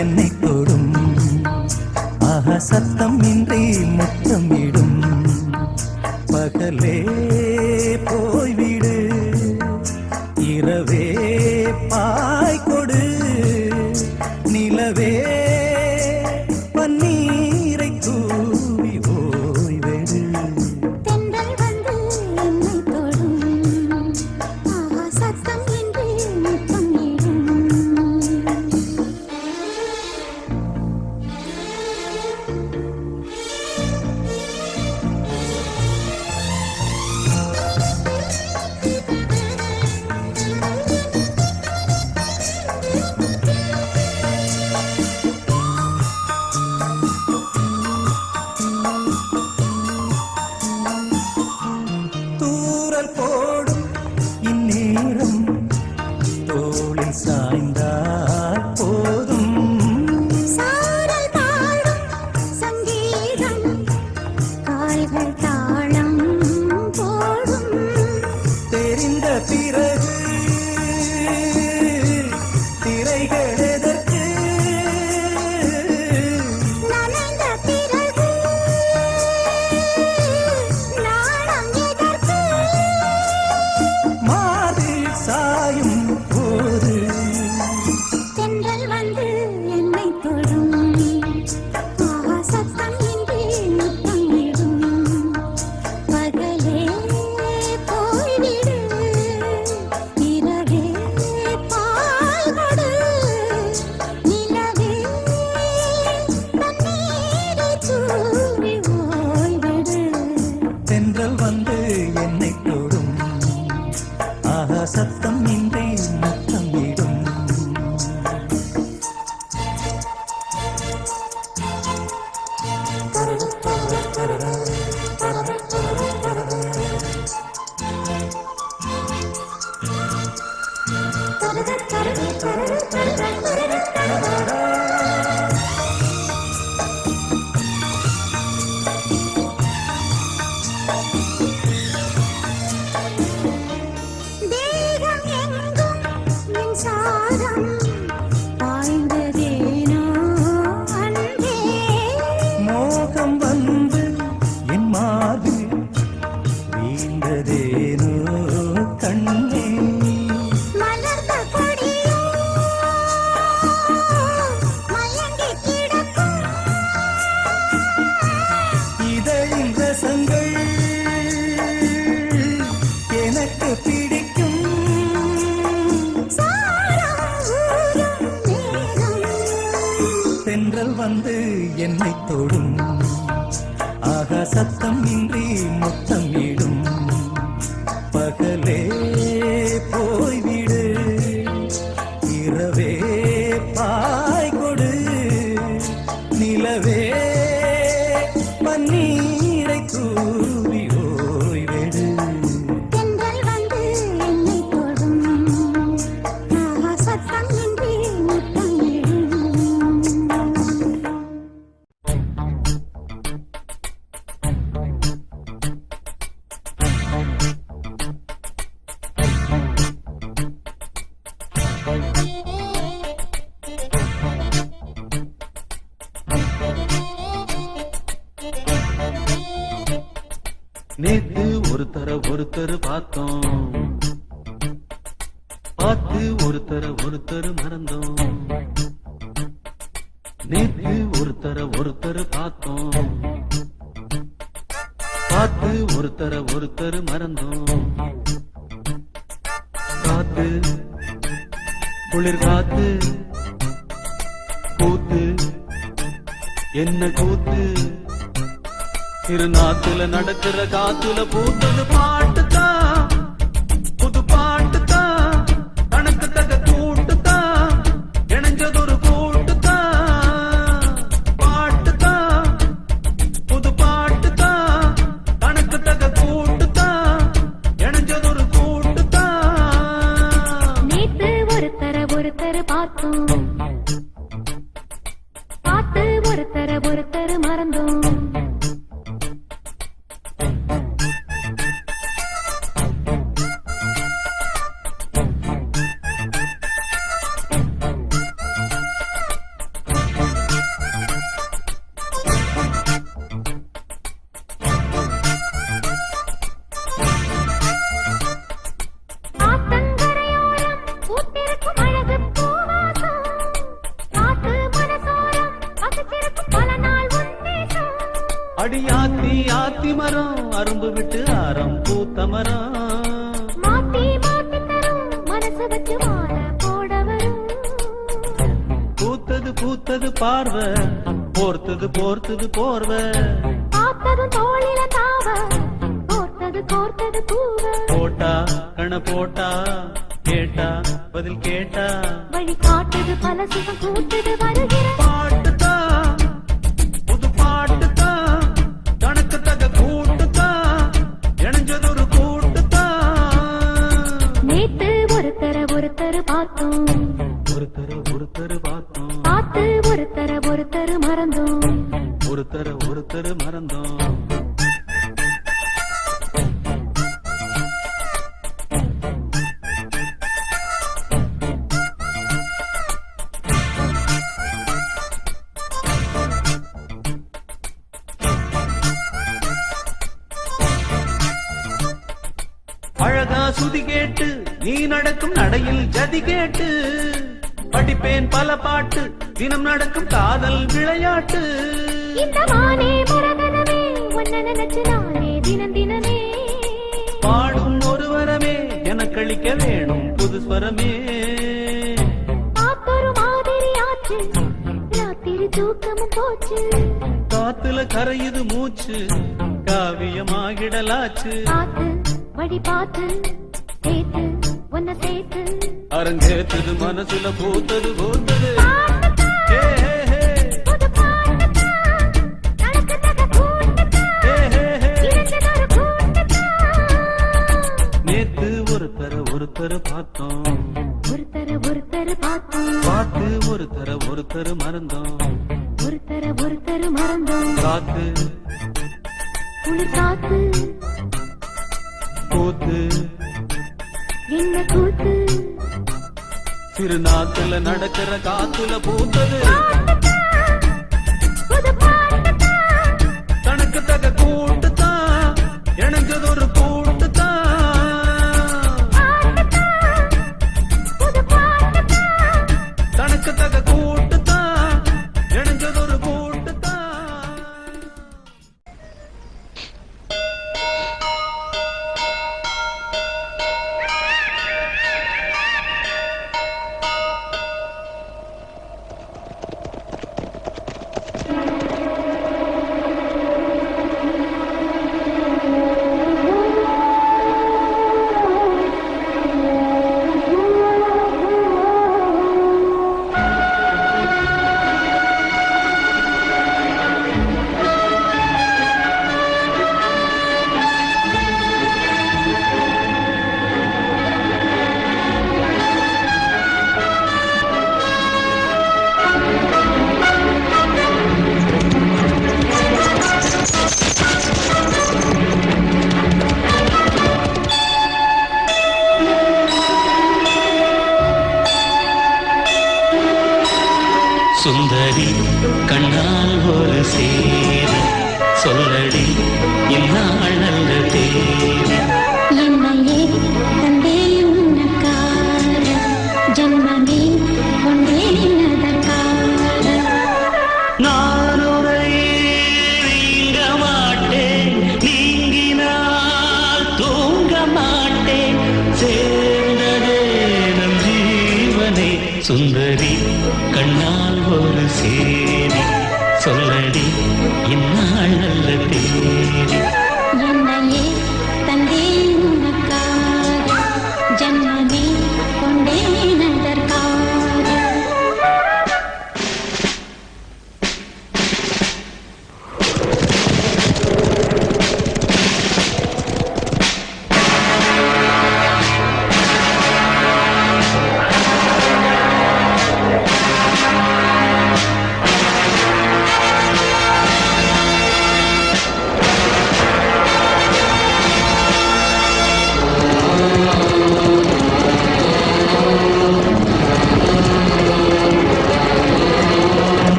என்னை தொடும் ஆஹா சத்தம் இன்றி முத்தமிடும் பகலே போய்விடு இரவே பாய் கொடு நிலவே பன்னீரை தூவி ஓய்வெடு தென்றல் வந்து என்னை தொடும் ஆஹா சத்தம் இன்றி முத்தமிடும் தூரல் போடும் இந்நேரம் தோளில் சாய்ந்தால் போதும் சாரல் பாடும் சங்கீதம் கால்கள் தாளம் போடும் தெரிந்த பிறகு திரைகள் எதற்கு நனைந்த பிறகு நாணம் எதற்கு மாதில் சாயும் போது தென்றல் வந்து என்னை தொடும் ஆஹா சத்தம் இன்றி முத்தமிடும் பகலே போய்விடு இரவே பால் கொடு நிலவே தண்ணீரை தூவி ஓய்விடு தென்றல் வந்து என்னை தொடும் ஆஹா சத்தம் இன்றி முத்தமிடும் தேகம் எங்கும் மின்சாரம் பாய்ந்ததேனோ அன்பே மோகம் வந்து என் மார்பில் வீழ்ந்ததேனோ கண்ணே மலர்ந்த கொடியோ மயங்கி கிடக்கும் இதழின் ரசங்கள் எனக்கு பிடிக்கும் சாரம் ஊரும் மேகம் தென்றல் வந்து என்னை தொடும் ஆகா சத்தம் இன்றி முத்தமிடும் பகலே போய்விடு இரவே பாய் கொடு நிலவே பன்னீரை தூவி ஓய்வெடு தென்றல் வந்து என்னை தொடும் ஆஹா சத்தம் இன்றி முத்தமிடும் நேத்து ஒருத்தர் பார்த்தோம் பார்த்து ஒருத்தர் மறந்தோம் நேத்து ஒருத்தர் பார்த்தோம் பார்த்து ஒருத்தர் மறந்தோம் காத்து குளிர் காத்து கூத்து என்ன கூத்து திருநாத்துல நடக்கிற காத்துல பூத்தது பாட்டுதான் புது பாட்டுதான் கணக்கு தக கூட்டுதான் இணைஞ்சதொரு கூட்டுதான் பாட்டுதான் புது பாட்டுதான் கணக்கு தக கூட்டுதான் இணைஞ்சதொரு கூட்டுதான் நேத்து ஒருத்தர் பார்த்தோம் பார்த்து ஒருத்தர் மறந்தோம் அடியாத்தி ஆத்தி மரம் அரும்பு விட்டு ஆரம் பூத்த மரம் மாத்தி மாத்தி தரும் மனசு வச்சு மாற போட வரும் பூத்தது பூத்தது பார்வை போர்த்தது போர்த்தது போர்வை பார்த்ததும் தோளில தாவ கோர்த்தது கோர்த்தது பூவ போட்டா கண போட்டா கேட்டா பதில் கேட்டா வழி காட்டுது பல சுகம் கூட்டுது வருகிற பாட்டுதான் புது பாட்டுதான் தனக்கு தக கூட்டுதான் இணைஞ்சதொரு கூட்டுதான் நேத்து ஒருத்தர பார்த்தோம் ஒருத்தர் பார்த்தோம் பார்த்து ஒருத்தர மறந்தோம் ஒருத்தர் மறந்தோம் அழகா சுதி கேட்டு நீ நடக்கும் நடையில் ஜதி கேட்டு படிப்பேன் பல பாட்டு தினம் நடக்கும் காதல் விளையாட்டு இந்த மானே மரகதமே உன்ன நினைச்சு நானே தினம் தினமே பாடும் ஒரு வரமே எனக்களிக்க வேணும் புது ஸ்வரமே ஆத்தொரு மாதிரி ஆச்சு ராத்திரி தூக்கமும் போச்சு காத்துல கரையுது மூச்சு காவியமாகிடலாச்சு பார்த்து வழி பார்த்து சேர்த்து உன்னை சேர்த்து அரங்கேற்றது மனசுல பூத்தது பூத்தது ஹே, ஹே, ஹே. புது பாட்டுதான் தனக்கு தக கூட்டுதான் ஹே, ஹே, ஹே. இணைஞ்சதொரு கூட்டுதான் நேத்து ஒருத்தர் பார்த்தோம் ஒருத்தர பார்த்தோம் பார்த்து ஒருத்தர் மறந்தோம் ஒருத்தர மறந்தோம் காத்து குளிர் காத்து கூத்து என்ன கூத்து திருநாத்துல நடக்கிற காத்துல பூத்தது புது பாட்டுதான் தனக்கு தக கூட்டுதான் இணைஞ்சதொரு கூட்டுதான் புது பாட்டுதான் தனக்கு தக கூட்டுதான் இணைஞ்சதொரு கூட்டுதான் சுந்தரி கண்ணால் ஒரு சேர சொல்லடி இந்நாள் நல்ல தேதி என்னையே தந்தே உனக்காக ஜன்மமே கொண்டேனதற்காக நான் உரையே நீங்க மாட்டேன் நீங்கினால் தூங்க மாட்டேன் சேர்ந்ததே நம் ஜீவனே சுந்தரி கண்ணால் ஒரு சேரி சொல்லடி இந்நாள் நல்ல தேதி என்னையே தந்தே உனக்காக ஜன்மமே கொண்டேனதற்காக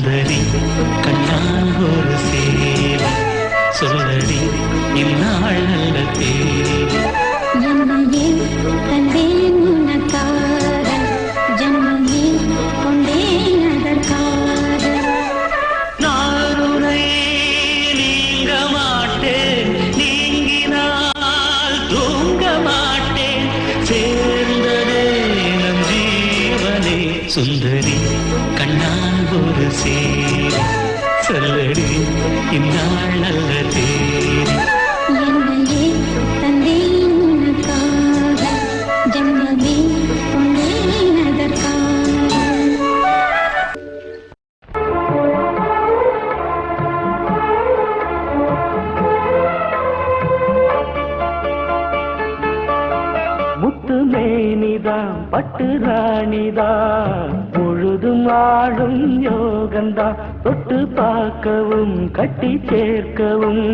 சுந்தரி கண்ணால் ஒரு சேவை சொல்லடி இந்நாள் நல்ல தேவை என்னையே தந்தேன் உனக்காக ஜன்மமே கொண்டேன் அதற்காக நாருரை நீங்க மாட்டேன் நீங்கினால் தூங்க மாட்டேன் சேர்ந்ததே நம் ஜீவனே சுந்தரி கண்ணால் ஒரு சேவை சொல்லடி இந்நாள் நல்ல தேதி என்னையே தந்தேன் உனக்காக ஜன்மமே கொண்டேன் அதற்காக முத்து மேனிதான் பட்டு ராணிதான் முழுதும் ஆடும் யோகந்தா தொட்டு பார்க்கவும் கட்டி சேர்க்கவும்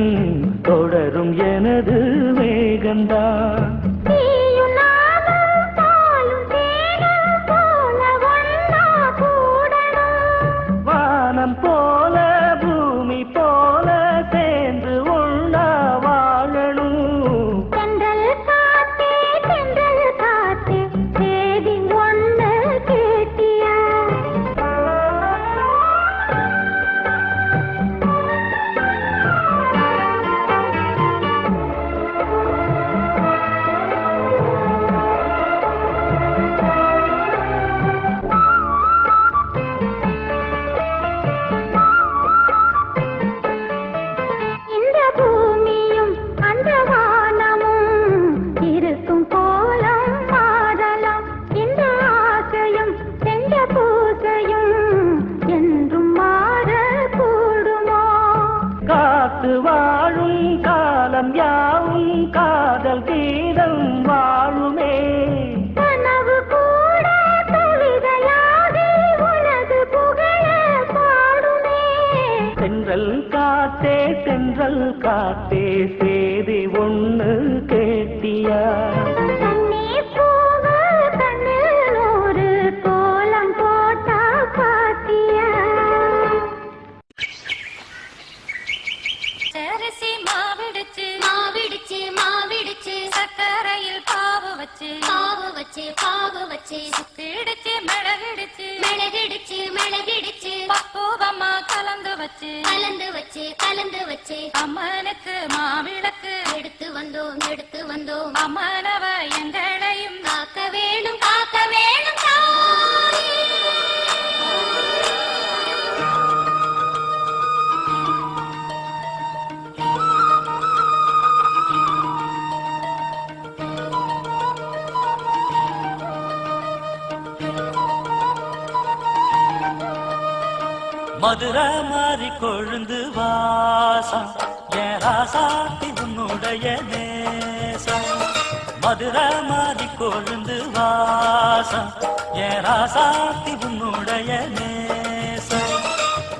தொடரும் எனது வேகந்தா நீயும் நானும் பாலும் தேனும் போல ஒன்னா கூடணும் வானம் போல பூமி போல சேர்ந்து ஒண்ணா வாழணும் தென்றல் காத்தே தேதி ஒண்ணு கேட்டியா இந்த பூமியும் அந்த வானமும் இருக்கும் கோலம் மாறலாம் இந்த ஆசையும் செஞ்ச பூசையும் என்றும் மாறக்கூடுமோ காத்து வாழும் காலம் யாவும் காதல் கீதம் வாழுமே கனவு கூட கவிதையாகி உனது புகழ பாடுமே தென்றல் காத்தே சேதி ஒண்ணு கேட்டியா கண்ணீர் பூவு கண்ணில் ஒரு கோலம் போட்டா பாத்தியா அரிசி மாவிடுச்சு மாவிடுச்சு மாவிடுச்சு சக்கரையில் பாவு வச்சு சுத்திடுச்சு மிளகிடுச்சு மிளகிடுச்சு மிளகிடுச்சு பக்குவமா கலந்து வச்சு அம்மனுக்கு மாவிளக்கு எடுத்து வந்தோம் அம்மனவ எங்களையும் காக்க வேணும் தாயே. மதுரை மாறி கொழுந்து வாசம் என் ராசாத்தி உன்னுடைய நேசம் மதுரை மாறி கொழுந்து வாசம் என் ராசாத்தி உன்னுடைய நேசம்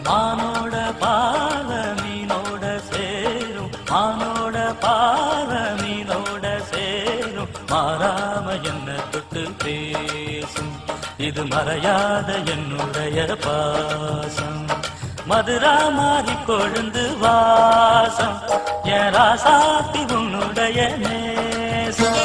மானோட பாவ மீனோட சேரும் மானோட பாவ மீனோட சேரும் மாறாம என்ன தொட்டு பேசும் இது மறையாத என்னுடைய பாசம் மதுரா மாறி கொழுந்து வாசம் என் ராசாத்தி உன்னுடைய நேசம்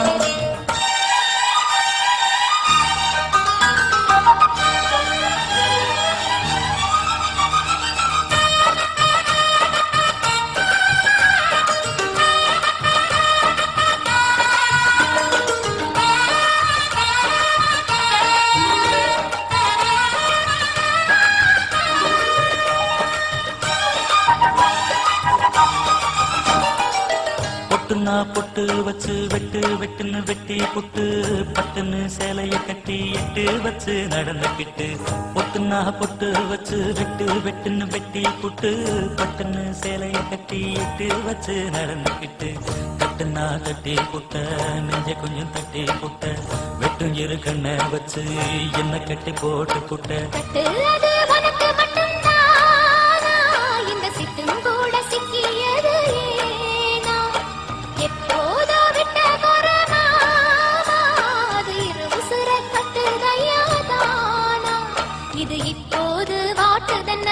பொட்டுனா பொட்டு வச்சு வெட்டுன்னு வெட்டி புட்டு பட்டுன்னு சேலைய கட்டி எட்டு வச்சு நடந்துக்கிட்டு பொட்டுனா பொட்டு வச்சு வெட்டுன்னு வெட்டி புட்டு பட்டுன்னு சேலைய கட்டி எட்டு வச்சு நடந்துக்கிட்டு கட்டுனா கட்டி புட்ட நெஞ்ச கொஞ்சம் தட்டி புட்ட வெட்டும் இரு கண்ணை வச்சு என்ன கட்டி போட்டு புட்ட கட்டுறது உனக்கு மட்டும்தானா? இந்த சிட்டும் கூட சிக்கியது ஏனா? எப்போதோ விட்ட கொரோனாவா? அது இரு உசுர கட்டுதையா தானா? இது இப்போது வாட்டுதென்ன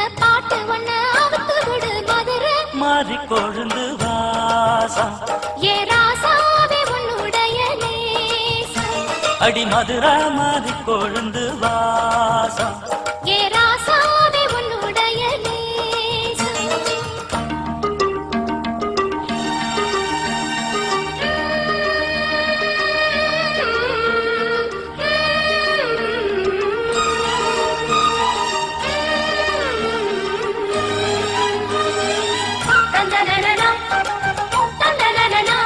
அடி மதுரை மாறி கொழுந்து வாசம் ஏ ராசாவே உன்னுடைய நேசம். தந்தனனனா, தந்தனனனா,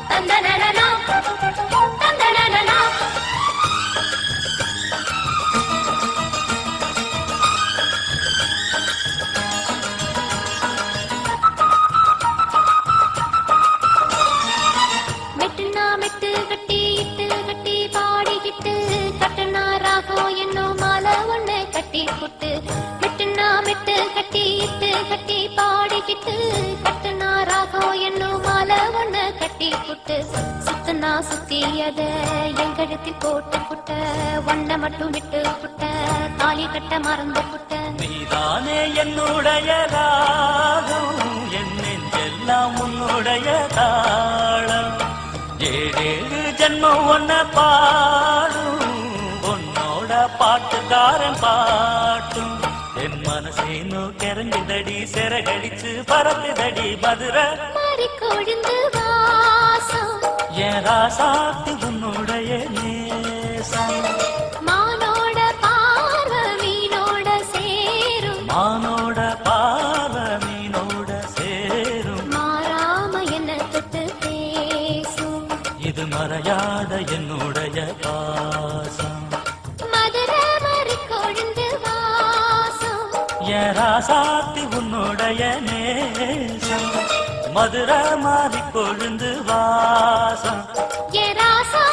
தந்தனனனா, தந்தனனனா. மெட்டுனா மெட்டு கட்டி இட்டு கட்டி பாடிக்கிட்டு கட்டுனா ராகம் என்னும் மாலை ஒண்ணு கட்டி புட்டு. மெட்டுனா மெட்டு கட்டி இட்டு கட்டி பாடிக்கிட்டு கட்டுனா ராகம் என்னும் மாலை ஒண்ணு கட்டி புட்டு. சுத்துனா சுத்தி அத என் கழுத்தில் போட்டு புட்ட ஒன்ன மட்டும் விட்டு புட்ட தாலி கட்ட மறந்து புட்ட. நீதானே என்னுடைய ராகம் என் நெஞ்செல்லாம் உன்னுடைய தாளம் ஏழேழு ஜன்மம் ஒன்ன பாடும் உன்னோட பாட்டுக்காரன் பாட்டும் என் மனசேனோ கிறங்குதடி சிறகடிச்சு பறக்குதடி மதுரை மாறி கொழுந்து வாசம் என் ராசாத்தி உன்னுடைய நேசம் மானோட பார்வ மீனோட சேரும் மானோட பாவ மீனோட சேரும் மாறாம என்ன தொட்டு பேசும் இது மறையாத என்னுடைய பாசம் மதுரை மாறி கொழுந்து வாசம் என் ராசாத்தி உன்னுடைய நேசம் மதுரை மாறி கொழுந்து வாசம் ஏ ராசா